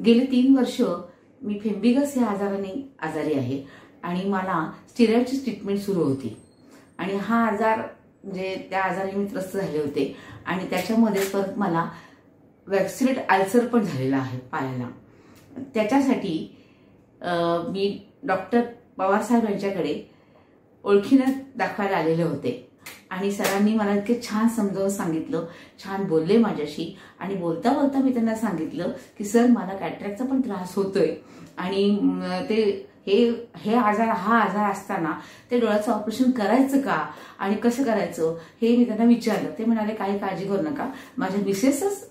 गेली 3 वर्ष मी फेम्बिगस या आजाराने आजारी आहे आणि मला स्टेरॉइडची ट्रीटमेंट सुरू होती आणि हा आजार म्हणजे त्या आजाराने मी त्रस्त झाले होते आणि त्याच्यामध्ये परत मला वॅक्सिनेट अल्सर पण झालेला आहे पायाला। त्याच्यासाठी मी डॉक्टर पवार साहेब यांच्याकडे ओळखीने दाखवायला आलेले होते आणि सरांनी मला इतके छान समजावून सांगितलं, छान बोलले माझ्याशी आणि बोलता बोलता मी त्यांना सांगितलं की सर मला कॅटरॅक्टचा पण त्रास होतोय आणि ते हा आजार असताना ते डोळ्याचं ऑपरेशन करायचं का आणि कसं करायचं हे मी त्यांना विचारलं। ते म्हणाले काही काळजी करू नका, माझ्या मिसेसच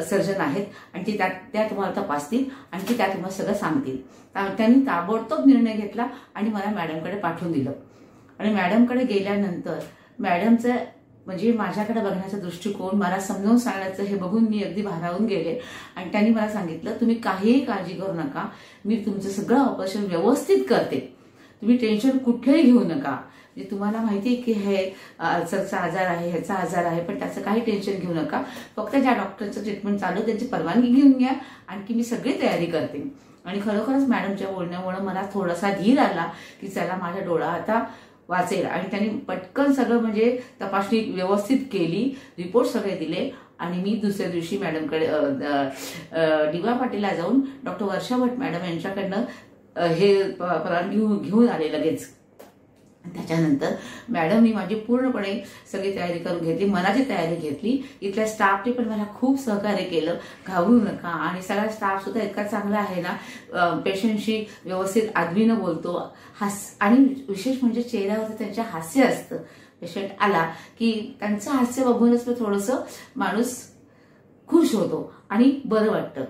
सर्जन आहेत आणि त्या तुम्हाला तपासतील आणि त्या तुम्हाला सगळं सांगतील। त्यांनी ताबडतोब निर्णय घेतला आणि मला मॅडमकडे पाठवून दिलं आणि मॅडमकडे गेल्यानंतर मॅडमचं म्हणजे माझ्याकडे बघण्याचा दृष्टिकोन, मला समजावून सांगण्याचं हे बघून मी अगदी भारावून गेले आणि त्यांनी मला सांगितलं तुम्ही काहीही काळजी करू नका, मी तुमचं सगळं ऑपरेशन व्यवस्थित करते, तुम्ही टेन्शन कुठलंही घेऊ नका। म्हणजे तुम्हाला माहिती आहे की हे अल्सरचा आजार आहे, ह्याचा आजार आहे, पण त्याचं काही टेन्शन घेऊ नका, फक्त ज्या डॉक्टरचं ट्रीटमेंट चालू त्यांची परवानगी घेऊन घ्या, आणखी मी सगळी तयारी करते। आणि खरोखरच मॅडमच्या बोलण्यामुळे मला थोडासा धीर आला की चला माझा डोळा आता वाचेल आणि त्यांनी पटकन सगळं म्हणजे तपासणी व्यवस्थित केली, रिपोर्ट सगळे दिले आणि मी दुसऱ्या दिवशी मॅडमकडे डी.वाय. पाटीलला जाऊन डॉक्टर वर्षा भट मॅडम यांच्याकडनं हे परवानगी घेऊन आले लगेच। त्याच्यानंतर मॅडमनी माझी पूर्णपणे सगळी तयारी करून घेतली, मनाची तयारी घेतली। इथल्या स्टाफने पण मला खूप सहकार्य केलं, घाबरू नका आणि सगळा स्टाफ सुद्धा इतका चांगला आहे ना, पेशंटशी व्यवस्थित आदबीनं बोलतो, आणि विशेष म्हणजे चेहऱ्यावर त्यांच्या हास्य असतं। पेशंट आला की त्यांचं हास्य बघूनच थोडंसं माणूस खुश होतो आणि बरं वाटतं।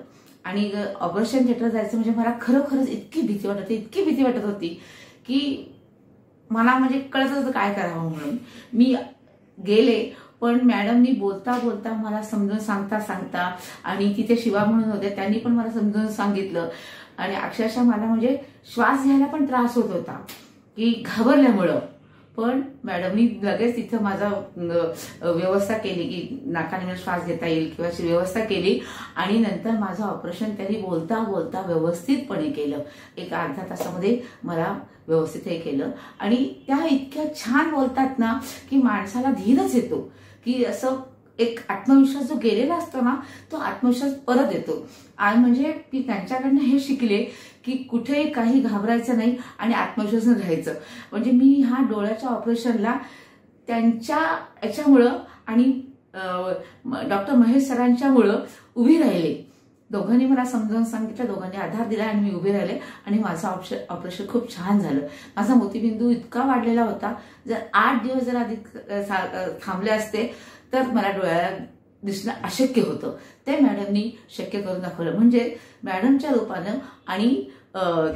आणि ऑपरेशन थिएटर जायचं म्हणजे मला खरोखरच इतकी भीती वाटत होती की मला म्हणजे कळत होतं काय करावं म्हणून। मी गेले पण मॅडमनी बोलता बोलता मला समजून सांगता आणि तिथे शिवा म्हणून होते त्यांनी पण मला समजून सांगितलं आणि अक्षरशः मला म्हणजे श्वास घ्यायला पण त्रास होत होता की घाबरल्यामुळं, पण मॅडमनी लगेच तिथं माझा व्यवस्था केली की नाकाने श्वास घेता येईल किंवा अशी व्यवस्था केली आणि नंतर माझं ऑपरेशन त्यांनी बोलता बोलता व्यवस्थितपणे केलं। एक अर्धा तासामध्ये मला व्यवस्थित हे केलं आणि त्या इतक्या छान बोलतात ना की माणसाला धीरच येतो की असं एक आत्मविश्वास जो गेलेला असतो ना तो आत्मविश्वास परत येतो। आणि म्हणजे मी त्यांच्याकडनं हे शिकले की कुठेही काही घाबरायचं नाही आणि आत्मविश्वासाने राहायचं। म्हणजे मी ह्या डोळ्याच्या ऑपरेशनला त्यांच्या याच्यामुळं आणि डॉक्टर महेश सरांच्यामुळं उभी राहिले। दोघांनी मला समजावून सांगितलं, दोघांनी आधार दिला आणि मी उभे राहिले आणि माझं ऑपरेशन खूप छान झालं। माझा मोतीबिंदू इतका वाढलेला होता, जर 8 दिवस जर अधिक थांबले असते तर मला डोळ्याला दिसणं अशक्य होतं। ते मॅडमनी शक्य करून दाखवलं। म्हणजे मॅडमच्या रूपानं आणि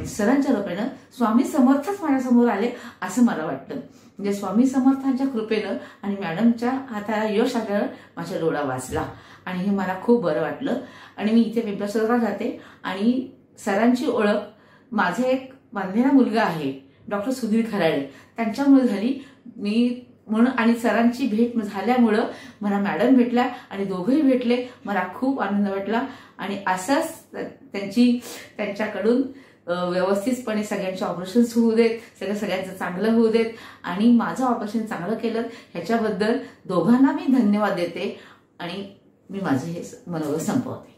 सरांच्या रूपानं स्वामी समर्थच माझ्यासमोर आले असं मला वाटतं। म्हणजे स्वामी समर्थांच्या कृपेनं आणि मॅडमच्या हाताला यश आल्यानं माझा डोळा वाचला आणि हे मला खूप बरं वाटलं। आणि मी इथे पिंपळसरला जाते आणि सरांची ओळख माझे एक बांधलेला मुलगा आहे डॉक्टर सुधीर खराडे त्यांच्यामुळे झाली। मी म्हणून आणि सरांची भेट झाल्यामुळं मला मॅडम भेटल्या आणि दोघंही भेटले, मला खूप आनंद वाटला आणि असंच त्यांच्याकडून व्यवस्थितपणे सगळ्यांचे ऑपरेशन होऊ देत, सगळ्यांचं चांगलं होऊ देत आणि माझं ऑपरेशन चांगलं केलं ह्याच्याबद्दल दोघांना मी धन्यवाद देते आणि मी माझे हे मनोगत संपवते।